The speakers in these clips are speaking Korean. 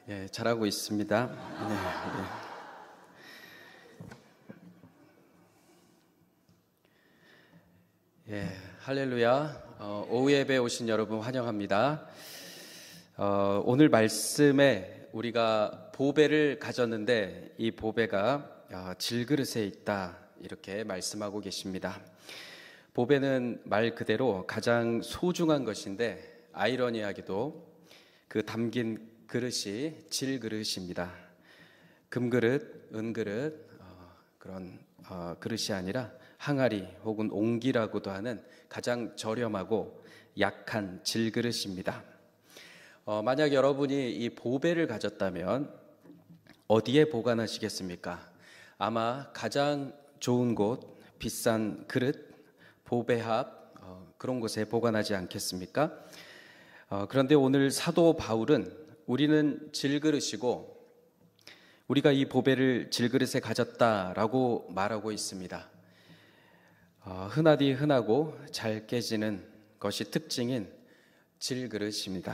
예, 잘하고 있습니다. 할렐루야. 오후 예배에 오신 여러분 환영합니다. 오늘 말씀에 우리가 보배를 가졌는데 이 보배가 질그릇에 있다, 이렇게 말씀하고 계십니다. 보배는 말 그대로 가장 소중한 것인데, 아이러니하게도 그 담긴 그릇이 질그릇입니다. 금그릇, 은그릇, 그런 그릇이 아니라 항아리 혹은 옹기라고도 하는 가장 저렴하고 약한 질그릇입니다. 만약 여러분이 이 보배를 가졌다면 어디에 보관하시겠습니까? 아마 가장 좋은 곳, 비싼 그릇, 보배합, 그런 곳에 보관하지 않겠습니까? 그런데 오늘 사도 바울은 우리는 질그릇이고 우리가 이 보배를 질그릇에 가졌다라고 말하고 있습니다. 흔하디 흔하고 잘 깨지는 것이 특징인 질그릇입니다.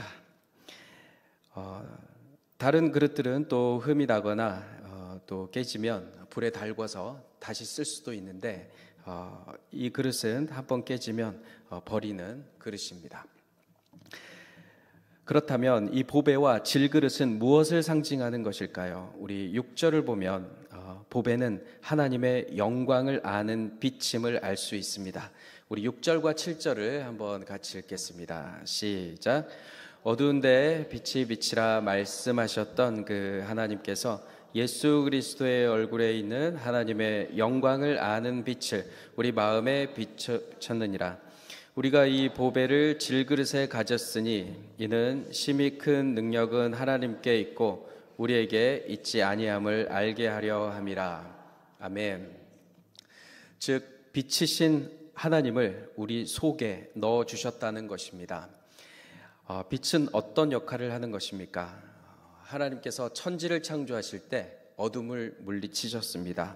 다른 그릇들은 또 흠이 나거나 또 깨지면 불에 달궈서 다시 쓸 수도 있는데 이 그릇은 한번 깨지면 버리는 그릇입니다. 그렇다면 이 보배와 질그릇은 무엇을 상징하는 것일까요? 우리 6절을 보면 보배는 하나님의 영광을 아는 빛임을 알 수 있습니다. 우리 6절과 7절을 한번 같이 읽겠습니다. 시작. 어두운 데에 빛이 비치라 말씀하셨던 그 하나님께서 예수 그리스도의 얼굴에 있는 하나님의 영광을 아는 빛을 우리 마음에 비추셨느니라. 우리가 이 보배를 질그릇에 가졌으니 이는 심히 큰 능력은 하나님께 있고 우리에게 있지 아니함을 알게 하려 함이라. 아멘. 즉 빛이신 하나님을 우리 속에 넣어 주셨다는 것입니다. 빛은 어떤 역할을 하는 것입니까? 하나님께서 천지를 창조하실 때 어둠을 물리치셨습니다.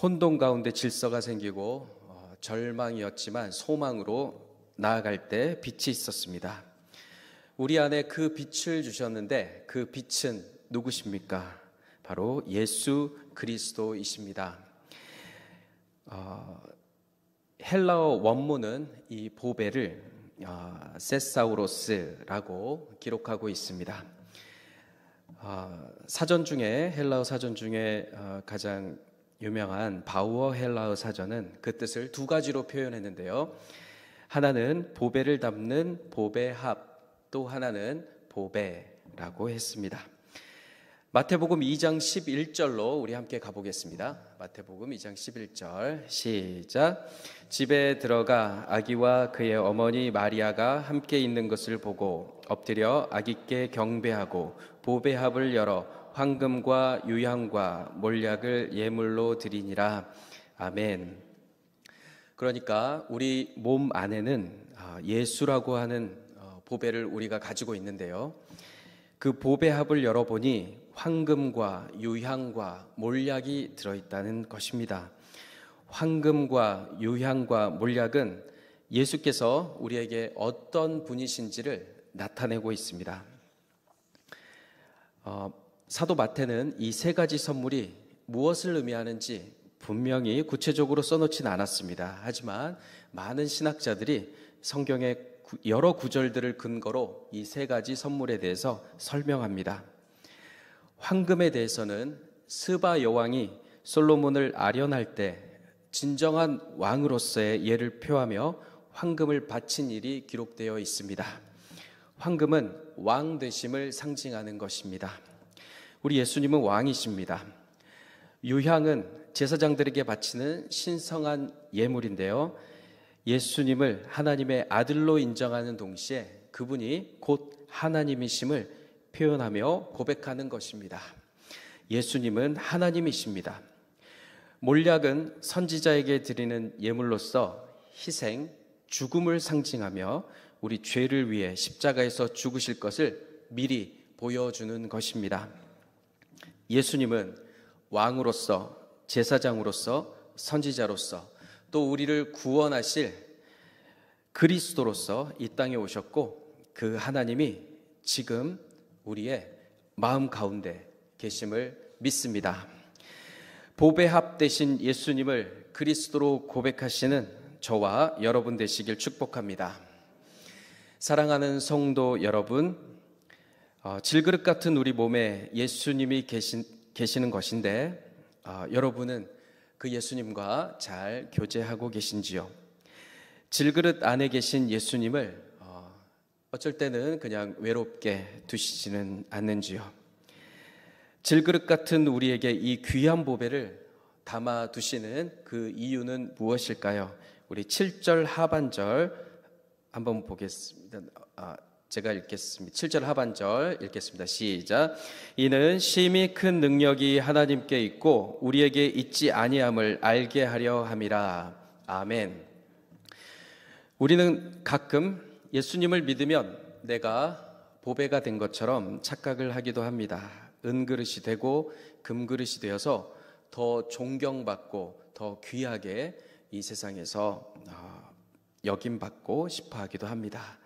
혼돈 가운데 질서가 생기고 절망이었지만 소망으로 나아갈 때 빛이 있었습니다. 우리 안에 그 빛을 주셨는데 그 빛은 누구십니까? 바로 예수 그리스도이십니다. 헬라어 원문은 이 보배를 세사우로스라고 기록하고 있습니다. 사전 중에, 헬라어 사전 중에 가장 유명한 바우어 헬라어 사전은 그 뜻을 두 가지로 표현했는데요. 하나는 보배를 담는 보배합, 또 하나는 보배라고 했습니다. 마태복음 2장 11절로 우리 함께 가보겠습니다. 마태복음 2장 11절 시작. 집에 들어가 아기와 그의 어머니 마리아가 함께 있는 것을 보고 엎드려 아기께 경배하고 보배합을 열어 황금과 유향과 몰약을 예물로 드리니라. 아멘. 그러니까 우리 몸 안에는 예수라고 하는 보배를 우리가 가지고 있는데요. 그 보배합을 열어보니 황금과 유향과 몰약이 들어있다는 것입니다. 황금과 유향과 몰약은 예수께서 우리에게 어떤 분이신지를 나타내고 있습니다. 사도 마태는 이 세 가지 선물이 무엇을 의미하는지 분명히 구체적으로 써놓지는 않았습니다. 하지만 많은 신학자들이 성경의 여러 구절들을 근거로 이 세 가지 선물에 대해서 설명합니다. 황금에 대해서는 스바 여왕이 솔로몬을 아련할 때 진정한 왕으로서의 예를 표하며 황금을 바친 일이 기록되어 있습니다. 황금은 왕 되심을 상징하는 것입니다. 우리 예수님은 왕이십니다. 유향은 제사장들에게 바치는 신성한 예물인데요. 예수님을 하나님의 아들로 인정하는 동시에 그분이 곧 하나님이심을 표현하며 고백하는 것입니다. 예수님은 하나님이십니다. 몰약은 선지자에게 드리는 예물로서 희생, 죽음을 상징하며 우리 죄를 위해 십자가에서 죽으실 것을 미리 보여주는 것입니다. 예수님은 왕으로서, 제사장으로서, 선지자로서 또 우리를 구원하실 그리스도로서 이 땅에 오셨고 그 하나님이 지금 우리의 마음 가운데 계심을 믿습니다. 보배합 되신 예수님을 그리스도로 고백하시는 저와 여러분 되시길 축복합니다. 사랑하는 성도 여러분, 질그릇 같은 우리 몸에 예수님이 계시는 것인데 여러분은 그 예수님과 잘 교제하고 계신지요? 질그릇 안에 계신 예수님을 어쩔 때는 그냥 외롭게 두시지는 않는지요? 질그릇 같은 우리에게 이 귀한 보배를 담아 두시는 그 이유는 무엇일까요? 우리 7절 하반절 한번 보겠습니다. 제가 읽겠습니다. 7절 하반절 읽겠습니다. 시작. 이는 심히 큰 능력이 하나님께 있고 우리에게 있지 아니함을 알게 하려 함이라. 아멘. 우리는 가끔 예수님을 믿으면 내가 보배가 된 것처럼 착각을 하기도 합니다. 은그릇이 되고 금그릇이 되어서 더 존경받고 더 귀하게 이 세상에서 여김받고 싶어 하기도 합니다.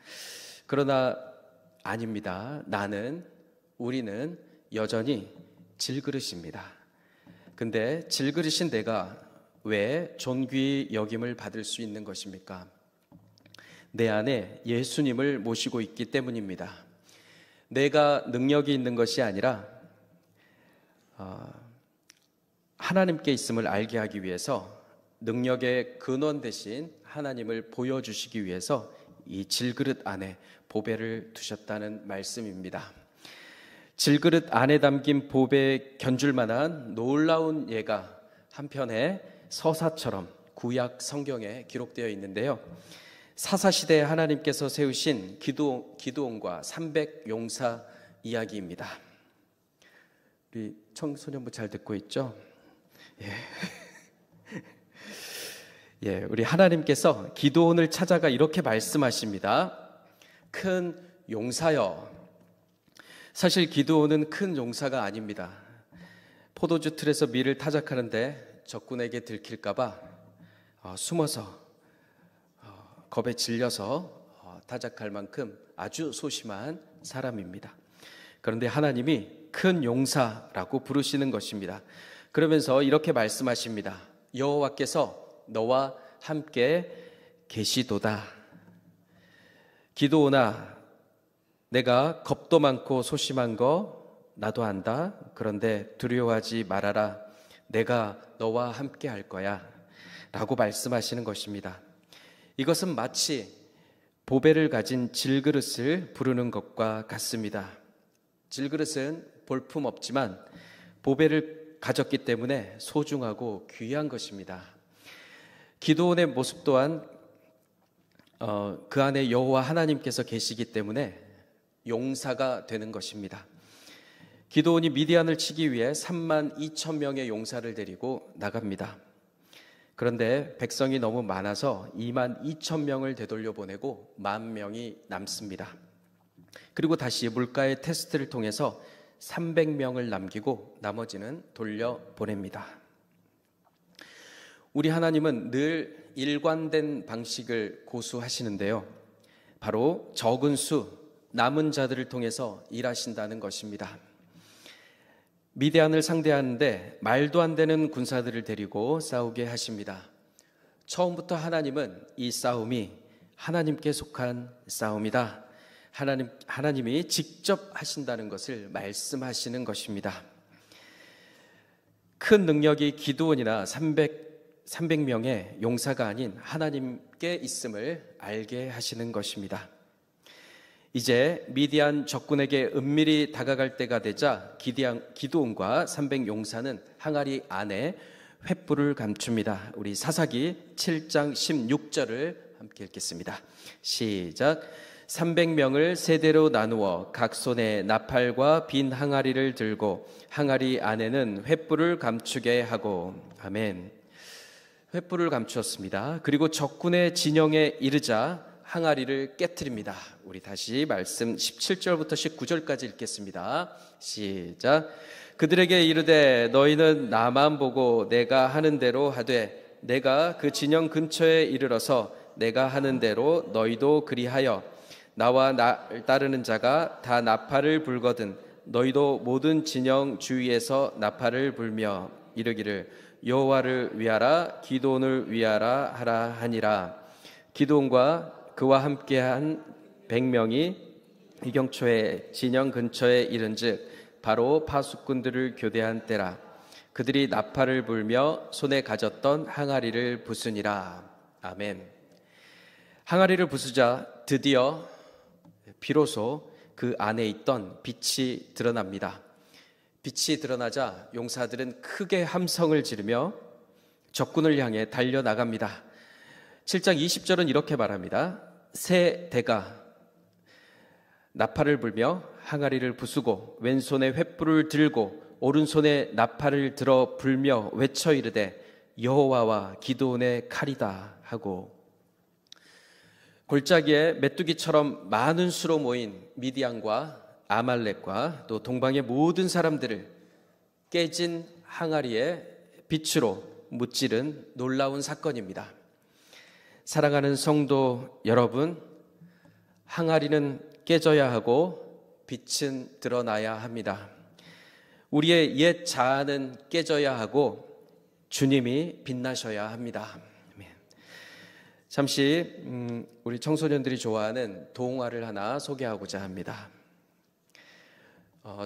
그러나 아닙니다. 우리는 여전히 질그릇입니다. 근데 질그릇인 내가 왜 존귀 여김을 받을 수 있는 것입니까? 내 안에 예수님을 모시고 있기 때문입니다. 내가 능력이 있는 것이 아니라 하나님께 있음을 알게 하기 위해서 능력의 근원 대신 하나님을 보여주시기 위해서 이 질그릇 안에 보배를 두셨다는 말씀입니다. 질그릇 안에 담긴 보배에 견줄 만한 놀라운 예가 한편의 서사처럼 구약 성경에 기록되어 있는데요. 사사시대에 하나님께서 세우신 기드온과 300용사 이야기입니다. 우리 청소년부 잘 듣고 있죠? 예, 우리 하나님께서 기드온을 찾아가 이렇게 말씀하십니다. 큰 용사여. 사실 기드온은 큰 용사가 아닙니다. 포도주 틀에서 밀을 타작하는데 적군에게 들킬까봐 숨어서 겁에 질려서 타작할 만큼 아주 소심한 사람입니다. 그런데 하나님이 큰 용사라고 부르시는 것입니다. 그러면서 이렇게 말씀하십니다. 여호와께서 너와 함께 계시도다. 기드온아, 내가 겁도 많고 소심한 거 나도 안다. 그런데 두려워하지 말아라. 내가 너와 함께 할 거야. 라고 말씀하시는 것입니다. 이것은 마치 보배를 가진 질그릇을 부르는 것과 같습니다. 질그릇은 볼품없지만 보배를 가졌기 때문에 소중하고 귀한 것입니다. 기드온의 모습 또한 그 안에 여호와 하나님께서 계시기 때문에 용사가 되는 것입니다. 기드온이 미디안을 치기 위해 3만 2천 명의 용사를 데리고 나갑니다. 그런데 백성이 너무 많아서 2만 2천 명을 되돌려 보내고 10,000명이 남습니다. 그리고 다시 물가의 테스트를 통해서 300명을 남기고 나머지는 돌려보냅니다. 우리 하나님은 늘 일관된 방식을 고수하시는데요. 바로 적은 수, 남은 자들을 통해서 일하신다는 것입니다. 미디안을 상대하는데 말도 안 되는 군사들을 데리고 싸우게 하십니다. 처음부터 하나님은 이 싸움이 하나님께 속한 싸움이다. 하나님이 직접 하신다는 것을 말씀하시는 것입니다. 큰 능력이 기드온이나 300명의 용사가 아닌 하나님께 있음을 알게 하시는 것입니다. 이제 미디안 적군에게 은밀히 다가갈 때가 되자 기드온과 300용사는 항아리 안에 횃불을 감춥니다. 우리 사사기 7장 16절을 함께 읽겠습니다. 시작. 300명을 세대로 나누어 각 손에 나팔과 빈 항아리를 들고 항아리 안에는 횃불을 감추게 하고. 아멘. 횃불을 감추었습니다. 그리고 적군의 진영에 이르자 항아리를 깨트립니다. 우리 다시 말씀 17절부터 19절까지 읽겠습니다. 시작. 그들에게 이르되 너희는 나만 보고 내가 하는 대로 하되 내가 그 진영 근처에 이르러서 내가 하는 대로 너희도 그리하여 나와 나를 따르는 자가 다 나팔을 불거든 너희도 모든 진영 주위에서 나팔을 불며 이르기를 여호와를 위하라 기드온을 위하라 하라 하니라. 기드온과 그와 함께한 100명이 이경초의 진영 근처에 이른즉 바로 파수꾼들을 교대한 때라. 그들이 나팔을 불며 손에 가졌던 항아리를 부수니라. 아멘. 항아리를 부수자 드디어 비로소 그 안에 있던 빛이 드러납니다. 빛이 드러나자 용사들은 크게 함성을 지르며 적군을 향해 달려나갑니다. 7장 20절은 이렇게 말합니다. 세 대가 나팔을 불며 항아리를 부수고 왼손에 횃불을 들고 오른손에 나팔을 들어 불며 외쳐 이르되 여호와와 기드온의 칼이다 하고, 골짜기에 메뚜기처럼 많은 수로 모인 미디안과 아말렉과 또 동방의 모든 사람들을 깨진 항아리의 빛으로 무찌른 놀라운 사건입니다. 사랑하는 성도 여러분, 항아리는 깨져야 하고 빛은 드러나야 합니다. 우리의 옛 자아는 깨져야 하고 주님이 빛나셔야 합니다. 잠시 우리 청소년들이 좋아하는 동화를 하나 소개하고자 합니다.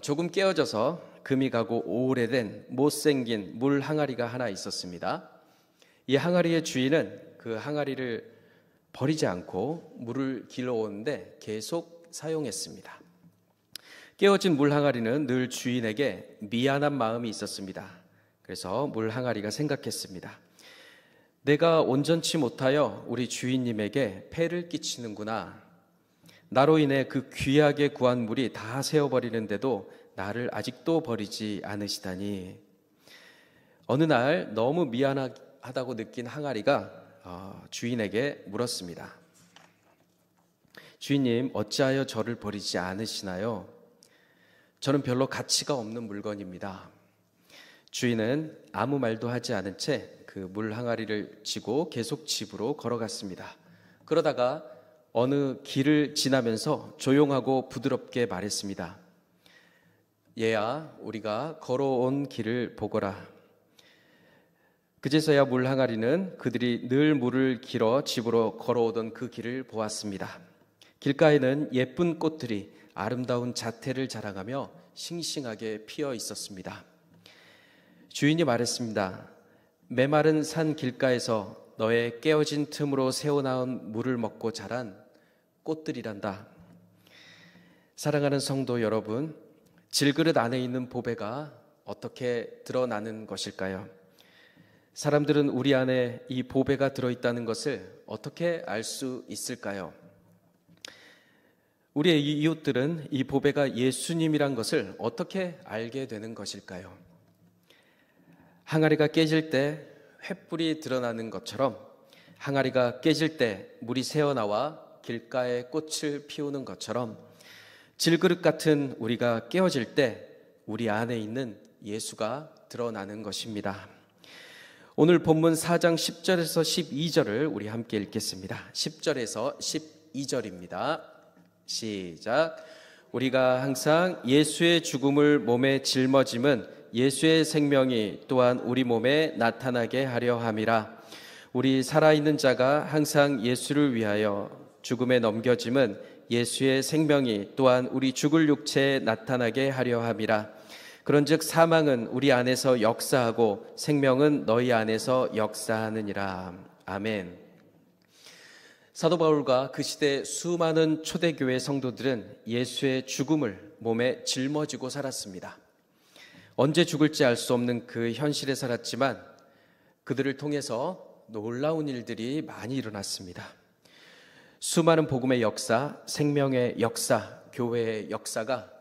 조금 깨어져서 금이 가고 오래된 못생긴 물 항아리가 하나 있었습니다. 이 항아리의 주인은 그 항아리를 버리지 않고 물을 길러오는데 계속 사용했습니다. 깨어진 물 항아리는 늘 주인에게 미안한 마음이 있었습니다. 그래서 물 항아리가 생각했습니다. 내가 온전치 못하여 우리 주인님에게 폐를 끼치는구나. 나로 인해 그 귀하게 구한 물이 다 새어버리는데도 나를 아직도 버리지 않으시다니. 어느 날 너무 미안하다고 느낀 항아리가 주인에게 물었습니다. 주인님, 어찌하여 저를 버리지 않으시나요? 저는 별로 가치가 없는 물건입니다. 주인은 아무 말도 하지 않은 채 그 물 항아리를 지고 계속 집으로 걸어갔습니다. 그러다가 어느 길을 지나면서 조용하고 부드럽게 말했습니다. 얘야, 우리가 걸어온 길을 보거라. 그제서야 물 항아리는 그들이 늘 물을 길어 집으로 걸어오던 그 길을 보았습니다. 길가에는 예쁜 꽃들이 아름다운 자태를 자랑하며 싱싱하게 피어 있었습니다. 주인이 말했습니다. 메마른 산 길가에서 너의 깨어진 틈으로 새어나온 물을 먹고 자란 꽃들이란다. 사랑하는 성도 여러분, 질그릇 안에 있는 보배가 어떻게 드러나는 것일까요? 사람들은 우리 안에 이 보배가 들어있다는 것을 어떻게 알 수 있을까요? 우리의 이웃들은 이 보배가 예수님이란 것을 어떻게 알게 되는 것일까요? 항아리가 깨질 때 횃불이 드러나는 것처럼 항아리가 깨질 때 물이 새어나와 길가에 꽃을 피우는 것처럼 질그릇 같은 우리가 깨어질 때 우리 안에 있는 예수가 드러나는 것입니다. 오늘 본문 4장 10절에서 12절을 우리 함께 읽겠습니다. 10절에서 12절입니다. 시작. 우리가 항상 예수의 죽음을 몸에 짊어짐은 예수의 생명이 또한 우리 몸에 나타나게 하려 함이라. 우리 살아있는 자가 항상 예수를 위하여 죽음에 넘겨짐은 예수의 생명이 또한 우리 죽을 육체에 나타나게 하려 함이라. 그런즉 사망은 우리 안에서 역사하고 생명은 너희 안에서 역사하느니라. 아멘. 사도 바울과 그 시대 수많은 초대교회 성도들은 예수의 죽음을 몸에 짊어지고 살았습니다. 언제 죽을지 알 수 없는 그 현실에 살았지만 그들을 통해서 놀라운 일들이 많이 일어났습니다. 수많은 복음의 역사, 생명의 역사, 교회의 역사가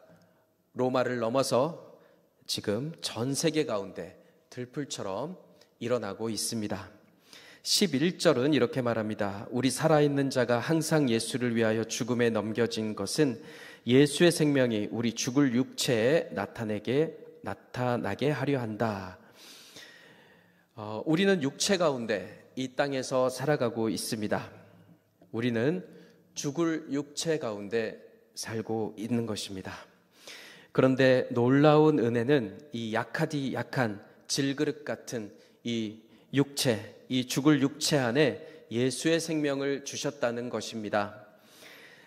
로마를 넘어서 지금 전 세계 가운데 들풀처럼 일어나고 있습니다. 11절은 이렇게 말합니다. 우리 살아있는 자가 항상 예수를 위하여 죽음에 넘겨진 것은 예수의 생명이 우리 죽을 육체에 나타나게 하려 한다. 우리는 육체 가운데 이 땅에서 살아가고 있습니다. 우리는 죽을 육체 가운데 살고 있는 것입니다. 그런데 놀라운 은혜는 이 약하디 약한 질그릇 같은 이 육체, 이 죽을 육체 안에 예수의 생명을 주셨다는 것입니다.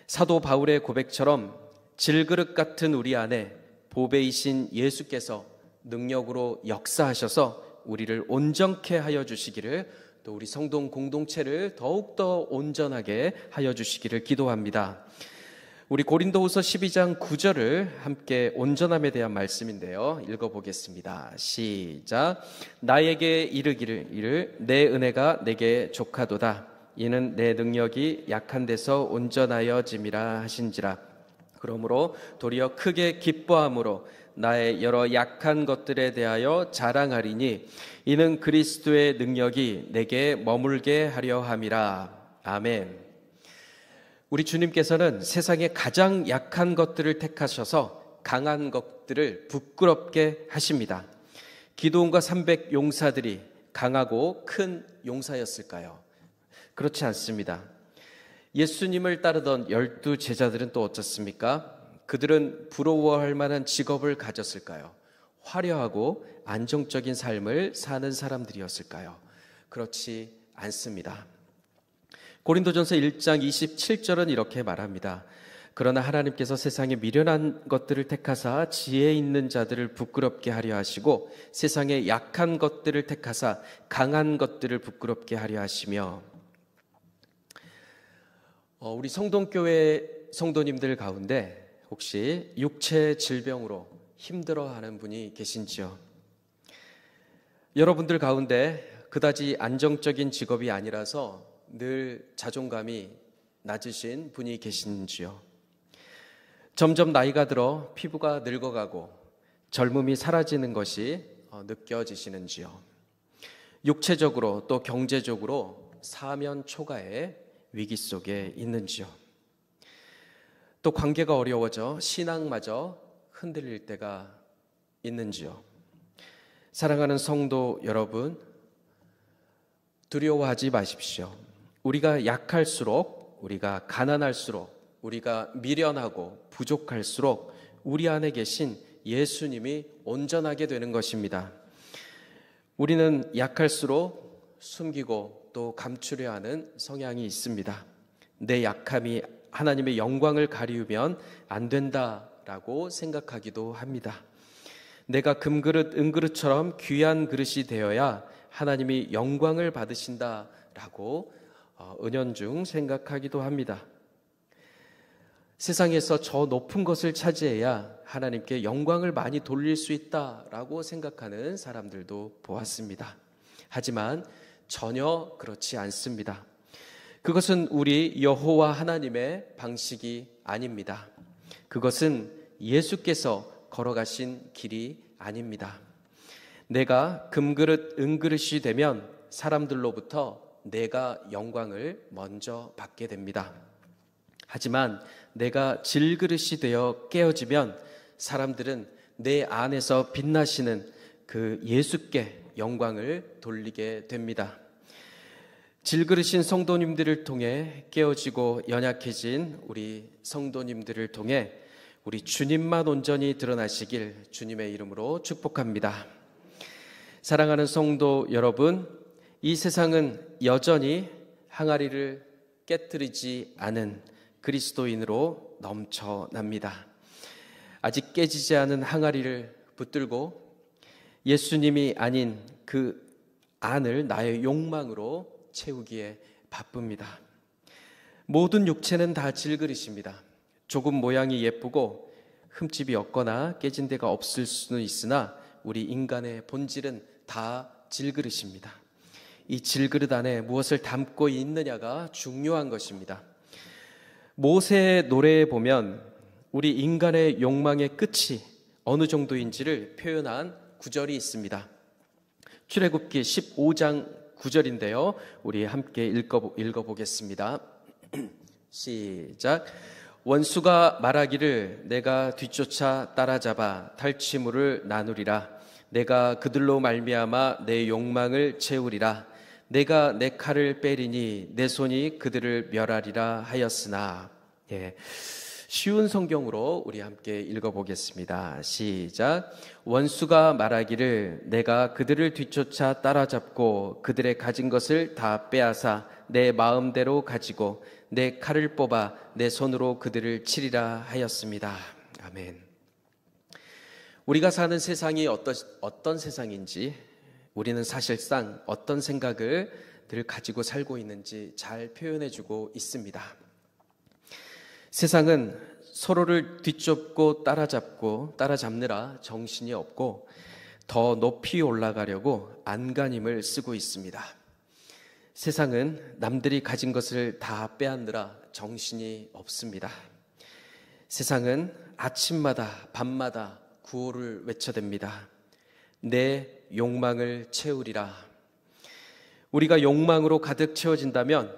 사도 바울의 고백처럼 질그릇 같은 우리 안에 보배이신 예수께서 능력으로 역사하셔서 우리를 온전케 하여 주시기를, 또 우리 성도 공동체를 더욱더 온전하게 하여 주시기를 기도합니다. 우리 고린도후서 12장 9절을 함께 온전함에 대한 말씀인데요, 읽어보겠습니다. 시작. 나에게 이르기를 내 은혜가 내게 족하도다. 이는 내 능력이 약한 데서 온전하여짐이라 하신지라. 그러므로 도리어 크게 기뻐함으로 나의 여러 약한 것들에 대하여 자랑하리니 이는 그리스도의 능력이 내게 머물게 하려 함이라. 아멘. 우리 주님께서는 세상의 가장 약한 것들을 택하셔서 강한 것들을 부끄럽게 하십니다. 기드온과 300 용사들이 강하고 큰 용사였을까요? 그렇지 않습니다. 예수님을 따르던 12 제자들은 또 어떻습니까? 그들은 부러워할 만한 직업을 가졌을까요? 화려하고 안정적인 삶을 사는 사람들이었을까요? 그렇지 않습니다. 고린도전서 1장 27절은 이렇게 말합니다. 그러나 하나님께서 세상에 미련한 것들을 택하사 지혜 있는 자들을 부끄럽게 하려 하시고 세상에 약한 것들을 택하사 강한 것들을 부끄럽게 하려 하시며. 우리 성동교회 성도님들 가운데 혹시 육체 질병으로 힘들어하는 분이 계신지요? 여러분들 가운데 그다지 안정적인 직업이 아니라서 늘 자존감이 낮으신 분이 계신지요? 점점 나이가 들어 피부가 늙어가고 젊음이 사라지는 것이 느껴지시는지요? 육체적으로 또 경제적으로 사면 초가의 위기 속에 있는지요? 또 관계가 어려워져 신앙마저 흔들릴 때가 있는지요? 사랑하는 성도 여러분, 두려워하지 마십시오. 우리가 약할수록, 우리가 가난할수록, 우리가 미련하고 부족할수록 우리 안에 계신 예수님이 온전하게 되는 것입니다. 우리는 약할수록 숨기고 또 감추려 하는 성향이 있습니다. 내 약함이 하나님의 영광을 가리우면 안 된다라고 생각하기도 합니다. 내가 금그릇, 은그릇처럼 귀한 그릇이 되어야 하나님이 영광을 받으신다라고 은연중 생각하기도 합니다. 세상에서 저 높은 것을 차지해야 하나님께 영광을 많이 돌릴 수 있다라고 생각하는 사람들도 보았습니다. 하지만 전혀 그렇지 않습니다. 그것은 우리 여호와 하나님의 방식이 아닙니다. 그것은 예수께서 걸어가신 길이 아닙니다. 내가 금그릇, 은그릇이 되면 사람들로부터 내가 영광을 먼저 받게 됩니다. 하지만 내가 질그릇이 되어 깨어지면 사람들은 내 안에서 빛나시는 그 예수께 영광을 돌리게 됩니다. 질그릇인 성도님들을 통해 깨어지고 연약해진 우리 성도님들을 통해 우리 주님만 온전히 드러나시길 주님의 이름으로 축복합니다. 사랑하는 성도 여러분, 이 세상은 여전히 항아리를 깨트리지 않은 그리스도인으로 넘쳐납니다. 아직 깨지지 않은 항아리를 붙들고 예수님이 아닌 그 안을 나의 욕망으로 채우기에 바쁩니다. 모든 육체는 다 질그릇입니다. 조금 모양이 예쁘고 흠집이 없거나 깨진 데가 없을 수는 있으나 우리 인간의 본질은 다 질그릇입니다. 이 질그릇 안에 무엇을 담고 있느냐가 중요한 것입니다. 모세의 노래에 보면 우리 인간의 욕망의 끝이 어느 정도인지를 표현한 구절이 있습니다. 출애굽기 15장 9절인데요. 우리 함께 읽어보겠습니다. 시작. 원수가 말하기를 내가 뒤쫓아 따라잡아 탈취물을 나누리라. 내가 그들로 말미암아 내 욕망을 채우리라. 내가 내 칼을 빼리니 내 손이 그들을 멸하리라 하였으나. 예. 쉬운 성경으로 우리 함께 읽어보겠습니다. 시작. 원수가 말하기를 내가 그들을 뒤쫓아 따라잡고 그들의 가진 것을 다 빼앗아 내 마음대로 가지고 내 칼을 뽑아 내 손으로 그들을 치리라 하였습니다. 아멘. 우리가 사는 세상이 어떤 세상인지, 우리는 사실상 어떤 생각을 늘 가지고 살고 있는지 잘 표현해주고 있습니다. 세상은 서로를 뒤쫓고 따라잡느라 정신이 없고 더 높이 올라가려고 안간힘을 쓰고 있습니다. 세상은 남들이 가진 것을 다 빼앗느라 정신이 없습니다. 세상은 아침마다 밤마다 구호를 외쳐댑니다. 내 욕망을 채우리라. 우리가 욕망으로 가득 채워진다면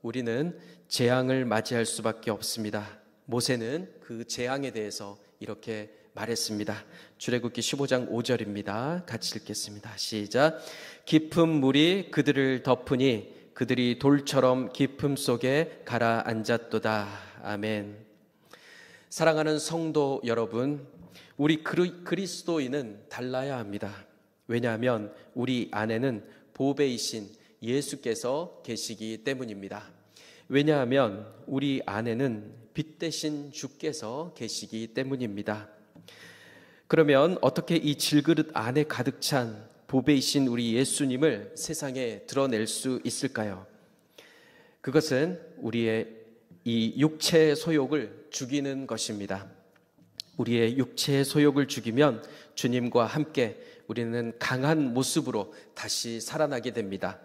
우리는 재앙을 맞이할 수밖에 없습니다. 모세는 그 재앙에 대해서 이렇게 말했습니다. 출애굽기 15장 5절입니다. 같이 읽겠습니다. 시작. 깊은 물이 그들을 덮으니 그들이 돌처럼 깊음 속에 가라앉았도다. 아멘. 사랑하는 성도 여러분, 우리 그리스도인은 달라야 합니다. 왜냐하면 우리 안에는 보배이신 예수께서 계시기 때문입니다. 왜냐하면 우리 안에는 빛 대신 주께서 계시기 때문입니다. 그러면 어떻게 이 질그릇 안에 가득 찬 보배이신 우리 예수님을 세상에 드러낼 수 있을까요? 그것은 우리의 이 육체의 소욕을 죽이는 것입니다. 우리의 육체의 소욕을 죽이면 주님과 함께 우리는 강한 모습으로 다시 살아나게 됩니다.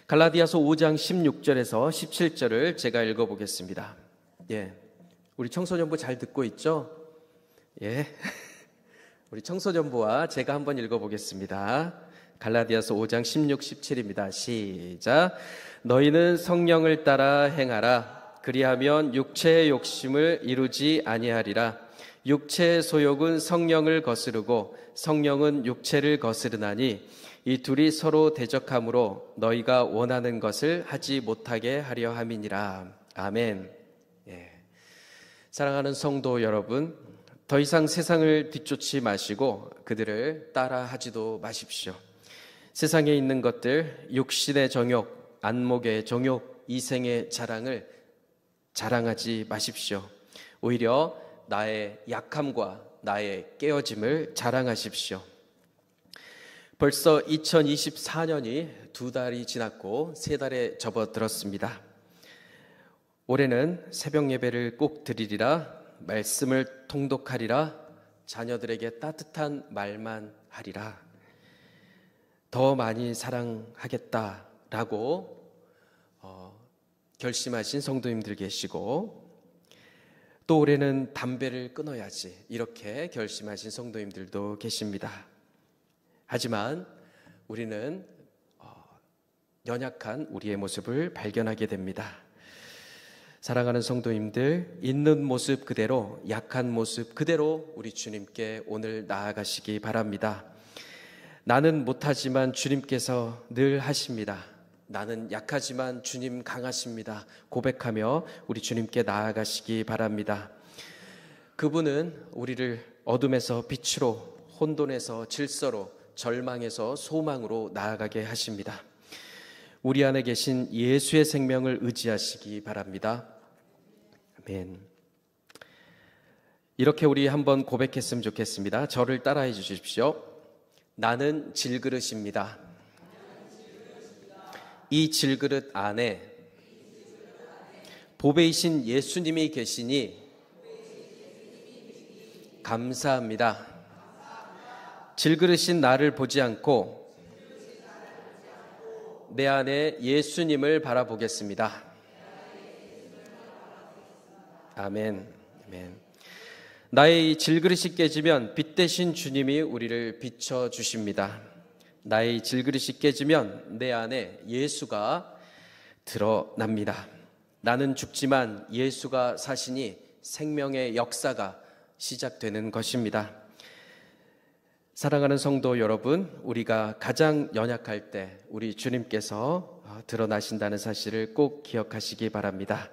갈라디아서 5장 16절에서 17절을 제가 읽어보겠습니다. 예, 우리 청소년부 잘 듣고 있죠? 예, 우리 청소년부와 제가 한번 읽어보겠습니다. 갈라디아서 5장 16, 17입니다. 시작. 너희는 성령을 따라 행하라. 그리하면 육체의 욕심을 이루지 아니하리라. 육체의 소욕은 성령을 거스르고 성령은 육체를 거스르나니 이 둘이 서로 대적함으로 너희가 원하는 것을 하지 못하게 하려 함이니라. 아멘. 예. 사랑하는 성도 여러분, 더 이상 세상을 뒤쫓지 마시고 그들을 따라하지도 마십시오. 세상에 있는 것들, 육신의 정욕, 안목의 정욕, 이생의 자랑을 자랑하지 마십시오. 오히려 나의 약함과 나의 깨어짐을 자랑하십시오. 벌써 2024년이 2달이 지났고 3달에 접어들었습니다. 올해는 새벽 예배를 꼭 드리리라, 말씀을 통독하리라, 자녀들에게 따뜻한 말만 하리라, 더 많이 사랑하겠다라고 결심하신 성도님들 계시고, 또 올해는 담배를 끊어야지 이렇게 결심하신 성도님들도 계십니다. 하지만 우리는 연약한 우리의 모습을 발견하게 됩니다. 사랑하는 성도님들, 있는 모습 그대로, 약한 모습 그대로 우리 주님께 오늘 나아가시기 바랍니다. 나는 못하지만 주님께서 늘 하십니다. 나는 약하지만 주님 강하십니다. 고백하며 우리 주님께 나아가시기 바랍니다. 그분은 우리를 어둠에서 빛으로, 혼돈에서 질서로, 절망에서 소망으로 나아가게 하십니다. 우리 안에 계신 예수의 생명을 의지하시기 바랍니다. 아멘. 이렇게 우리 한번 고백했으면 좋겠습니다. 저를 따라해 주십시오. 나는 질그릇입니다. 이 질그릇 안에 보배이신 예수님이 계시니 감사합니다. 질그릇인 나를 보지 않고 내 안에 예수님을 바라보겠습니다. 아멘. 아멘. 나의 이 질그릇이 깨지면 빛 대신 주님이 우리를 비춰주십니다. 나의 질그릇이 깨지면 내 안에 예수가 드러납니다. 나는 죽지만 예수가 사시니 생명의 역사가 시작되는 것입니다. 사랑하는 성도 여러분, 우리가 가장 연약할 때 우리 주님께서 드러나신다는 사실을 꼭 기억하시기 바랍니다.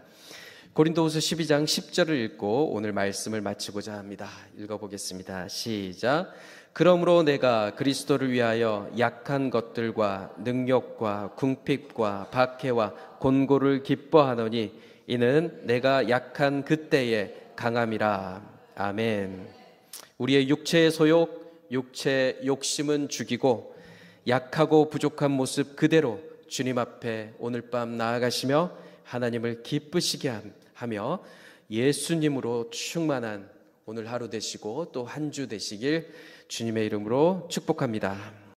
고린도후서 12장 10절을 읽고 오늘 말씀을 마치고자 합니다. 읽어보겠습니다. 시작. 그러므로 내가 그리스도를 위하여 약한 것들과 능욕과 궁핍과 박해와 곤고를 기뻐하노니 이는 내가 약한 그때의 강함이라. 아멘. 우리의 육체의 소욕, 육체의 욕심은 죽이고 약하고 부족한 모습 그대로 주님 앞에 오늘 밤 나아가시며 하나님을 기쁘시게 하며 예수님으로 충만한 오늘 하루 되시고 또 한 주 되시길 주님의 이름으로 축복합니다.